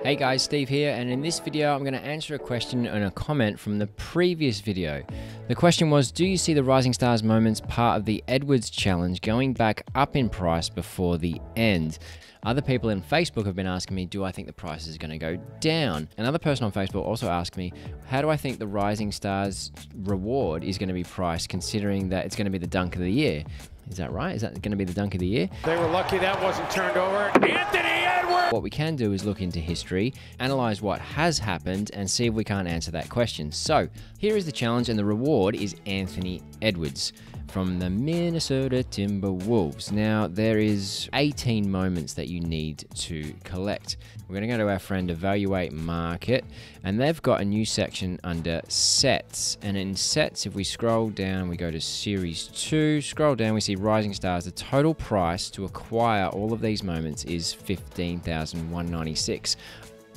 Hey guys, Steve here, and in this video I'm going to answer a question and a comment from the previous video. The question was, do you see the Rising Stars moments part of the Edwards challenge going back up in price before the end? Other people in Facebook have been asking me, do I think the price is going to go down? Another person on Facebook also asked me, how do I think the Rising Stars reward is going to be priced, considering that it's going to be the dunk of the year? Is that right? Is that going to be the dunk of the year? They were lucky that wasn't turned over. Anthony Edwards! What we can do is look into history, analyze what has happened, and see if we can't answer that question. So, here is the challenge, and the reward is Anthony Edwards from the Minnesota Timberwolves. Now, there is 18 moments that you need to collect. We're going to go to our friend Evaluate Market, and they've got a new section under Sets. And in Sets, if we scroll down, we go to Series 2, scroll down, we see Rising Stars. The total price to acquire all of these moments is $15,196.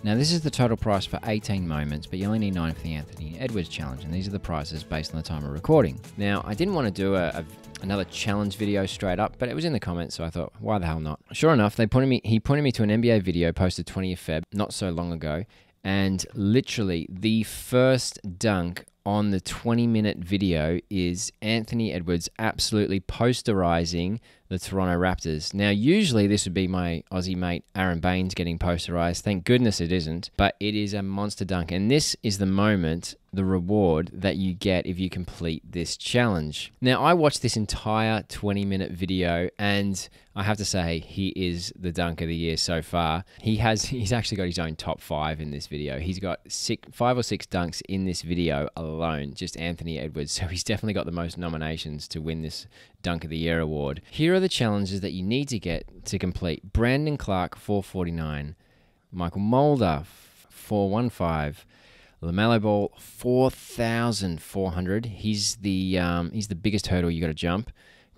Now, this is the total price for 18 moments, but you only need 9 for the Anthony Edwards challenge, and these are the prices based on the time of recording. Now, I didn't want to do another challenge video straight up, but it was in the comments, so I thought, why the hell not? Sure enough, he pointed me to an NBA video posted 20th Feb, not so long ago, and literally the first dunk on the 20-minute video is Anthony Edwards absolutely posterizing the Toronto Raptors. Now, usually this would be my Aussie mate Aaron Baines getting posterized. Thank goodness it isn't, but it is a monster dunk, and this is the moment, the reward that you get if you complete this challenge. Now, I watched this entire 20-minute video, and I have to say, he is the dunk of the year so far. He's actually got his own top 5 in this video. He's got 5 or 6 dunks in this video alone, just Anthony Edwards. So he's definitely got the most nominations to win this Dunk of the Year award. Here are the challenges that you need to get to complete. Brandon Clarke, 449. Michael Mulder, 415. LAMELO Ball, 4,400. He's the biggest hurdle you got to jump.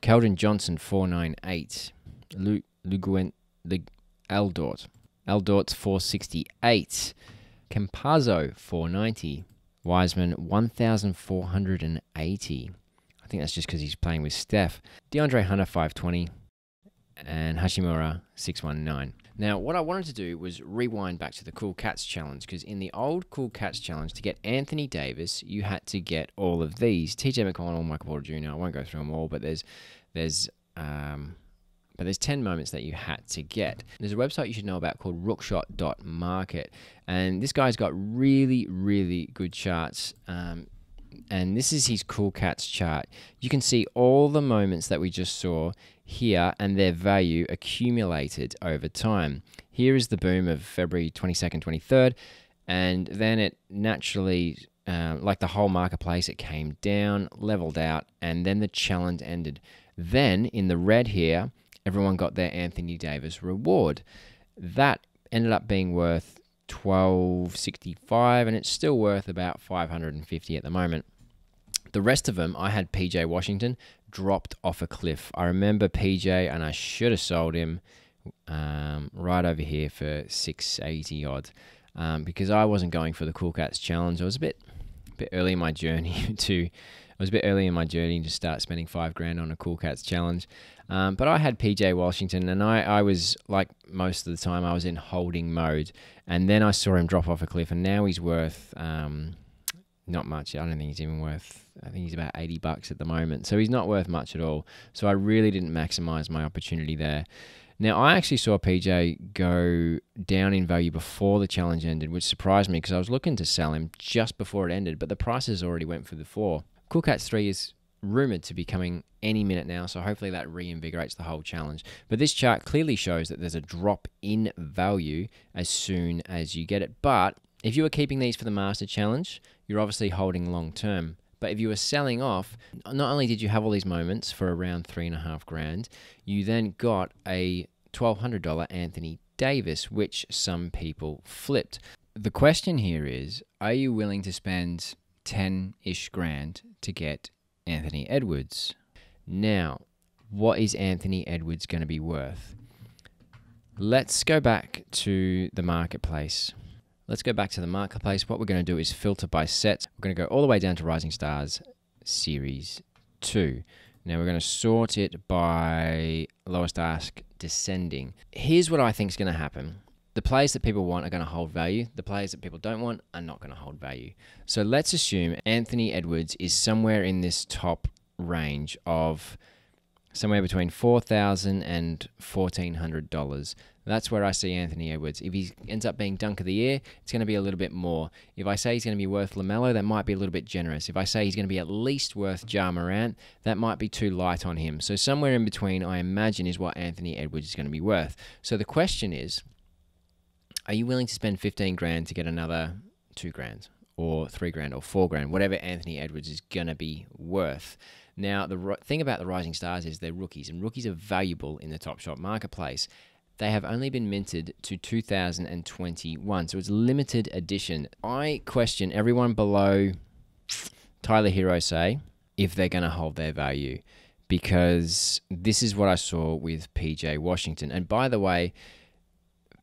Keldon Johnson, 498. LUGUENTZ, DORT, 468. CAMPAZZO, 490. Wiseman, 1,480. I think that's just because he's playing with Steph. DeAndre Hunter, 520. And Hashimura, 619. Now, what I wanted to do was rewind back to the Cool Cats Challenge, because in the old Cool Cats Challenge, to get Anthony Davis, you had to get all of these. TJ McConnell, Michael Porter Jr., I won't go through them all, but there's 10 moments that you had to get. There's a website you should know about called rookshot.market, and this guy's got really, really good charts. And this is his Cool Cats chart. You can see all the moments that we just saw here and their value accumulated over time. Here is the boom of February 22nd, 23rd, and then it naturally, like the whole marketplace, it came down, leveled out, and then the challenge ended. Then, in the red here, everyone got their Anthony Davis reward. That ended up being worth $12.65, and it's still worth about $550 at the moment. The rest of them, I had PJ Washington, dropped off a cliff. I remember PJ, and I should have sold him right over here for $680 odd, because I wasn't going for the Cool Cats Challenge. I was a bit early in my journey to start spending $5,000 on a Cool Cats Challenge. But I had PJ Washington, and I was, like most of the time, I was in holding mode. And then I saw him drop off a cliff, and now he's worth not much. I don't think he's even worth, I think he's about $80 at the moment. So he's not worth much at all. So I really didn't maximize my opportunity there. Now, I actually saw PJ go down in value before the challenge ended, which surprised me because I was looking to sell him just before it ended, but the prices already went through the floor. Cool Cats 3 is rumored to be coming any minute now, so hopefully that reinvigorates the whole challenge. But this chart clearly shows that there's a drop in value as soon as you get it. But if you were keeping these for the Master Challenge, you're obviously holding long term. But if you were selling off, not only did you have all these moments for around $3,500, you then got a $1,200 Anthony Davis, which some people flipped. The question here is, are you willing to spend 10-ish grand to get Anthony Edwards? Now, what is Anthony Edwards going to be worth? Let's go back to the marketplace. What we're going to do is filter by sets. We're going to go all the way down to Rising Stars Series 2. Now we're going to sort it by lowest ask descending. Here's what I think is going to happen. The players that people want are going to hold value. The players that people don't want are not going to hold value. So let's assume Anthony Edwards is somewhere in this top range of somewhere between $4,000 and $1,400. That's where I see Anthony Edwards. If he ends up being Dunk of the Year, it's going to be a little bit more. If I say he's going to be worth LaMelo, that might be a little bit generous. If I say he's going to be at least worth Ja Morant, that might be too light on him. So somewhere in between, I imagine, is what Anthony Edwards is going to be worth. So the question is, are you willing to spend 15 grand to get another 2 grand or 3 grand or 4 grand, whatever Anthony Edwards is going to be worth? Now, the thing about the rising stars is they're rookies, and rookies are valuable in the Top Shot marketplace. They have only been minted to 2021, so it's limited edition. I question everyone below Tyler Hero say if they're going to hold their value, because this is what I saw with PJ Washington. And by the way,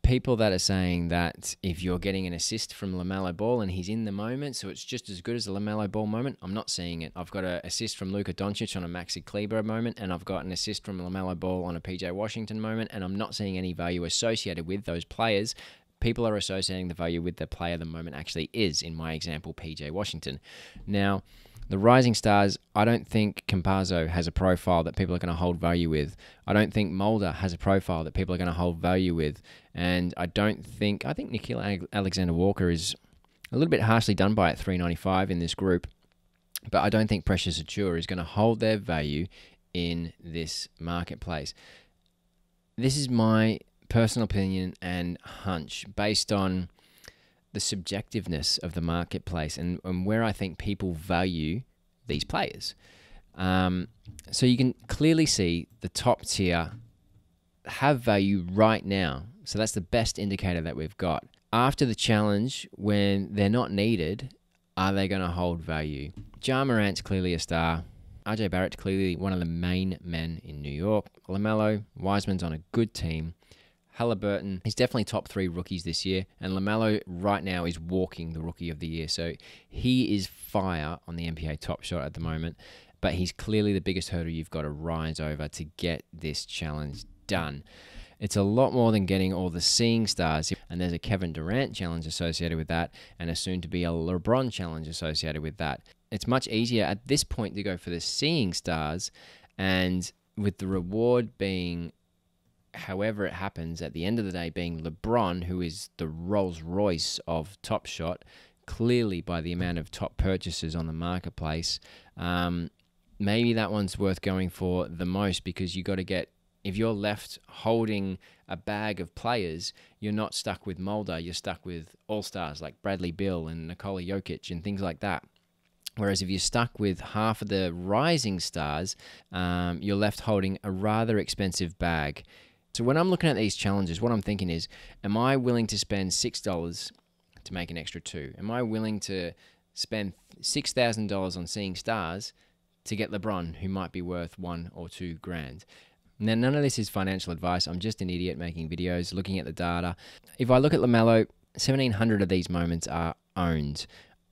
people that are saying that if you're getting an assist from LaMelo Ball and he's in the moment, so it's just as good as a LaMelo Ball moment, I'm not seeing it. I've got an assist from Luka Doncic on a Maxi Kleber moment, and I've got an assist from LaMelo Ball on a PJ Washington moment, and I'm not seeing any value associated with those players. People are associating the value with the player the moment actually is, in my example, PJ Washington. Now, the rising stars, I don't think Campazzo has a profile that people are going to hold value with. I don't think Mulder has a profile that people are going to hold value with. And I think Nikhil Alexander-Walker is a little bit harshly done by at $395 in this group. But I don't think Precious Achiuwa is going to hold their value in this marketplace. This is my personal opinion and hunch based on the subjectiveness of the marketplace and where I think people value these players. So you can clearly see the top tier have value right now. So that's the best indicator that we've got. After the challenge, when they're not needed, are they going to hold value? Ja Morant's clearly a star. RJ Barrett's clearly one of the main men in New York. LaMelo, Wiseman's on a good team. Halliburton, he's definitely top 3 rookies this year, and LaMelo right now is walking the Rookie of the Year, so he is fire on the NBA Top Shot at the moment, but he's clearly the biggest hurdle you've got to rise over to get this challenge done. It's a lot more than getting all the seeing stars, and there's a Kevin Durant challenge associated with that, and a soon-to-be a LeBron challenge associated with that. It's much easier at this point to go for the seeing stars, and with the reward being however it happens, at the end of the day being LeBron, who is the Rolls Royce of Top Shot, clearly by the amount of top purchases on the marketplace, maybe that one's worth going for the most, because you got to get, if you're left holding a bag of players, you're not stuck with Mulder, you're stuck with all-stars like Bradley Beal and Nikola Jokic and things like that. Whereas if you're stuck with half of the rising stars, you're left holding a rather expensive bag. So when I'm looking at these challenges, what I'm thinking is, am I willing to spend $6 to make an extra 2? Am I willing to spend $6,000 on seeing stars to get LeBron, who might be worth 1 or 2 grand? Now, none of this is financial advice. I'm just an idiot making videos, looking at the data. If I look at LaMelo, 1,700 of these moments are owned.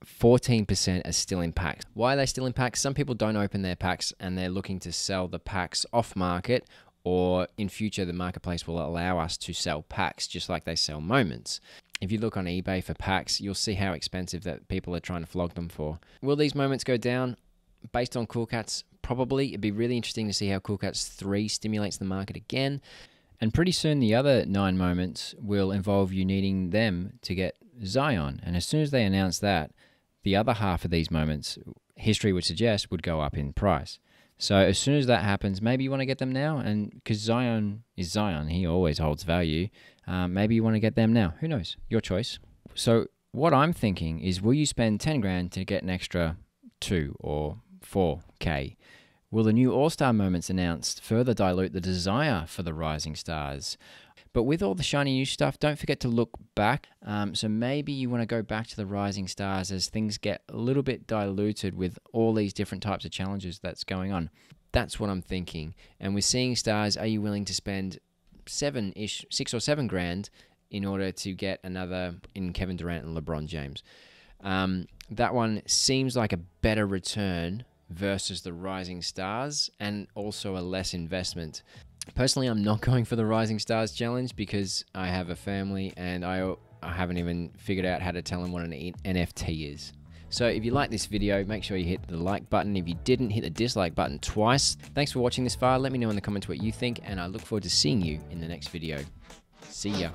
14% are still in packs. Why are they still in packs? Some people don't open their packs and they're looking to sell the packs off market, or in future the marketplace will allow us to sell packs just like they sell moments. If you look on eBay for packs, you'll see how expensive that people are trying to flog them for. Will these moments go down? Based on Cool Cats, probably. It'd be really interesting to see how Cool Cats 3 stimulates the market again. And pretty soon the other 9 moments will involve you needing them to get Zion. And as soon as they announce that, the other half of these moments, history would suggest, would go up in price. So as soon as that happens, maybe you want to get them now, and because Zion is Zion, he always holds value. Maybe you want to get them now. Who knows? Your choice. So what I'm thinking is, will you spend 10 grand to get an extra 2 or 4K? Will the new All-Star moments announced further dilute the desire for the rising stars? But with all the shiny new stuff, don't forget to look back. So maybe you want to go back to the rising stars as things get a little bit diluted with all these different types of challenges that's going on. That's what I'm thinking. And with seeing stars, are you willing to spend 6 or 7 grand in order to get another in Kevin Durant and LeBron James? That one seems like a better return versus the rising stars, and also a less investment. Personally, I'm not going for the Rising Stars challenge because I have a family and I haven't even figured out how to tell them what an NFT is. So if you like this video, make sure you hit the like button. If you didn't, hit the dislike button twice. Thanks for watching this far. Let me know in the comments what you think, and I look forward to seeing you in the next video. See ya.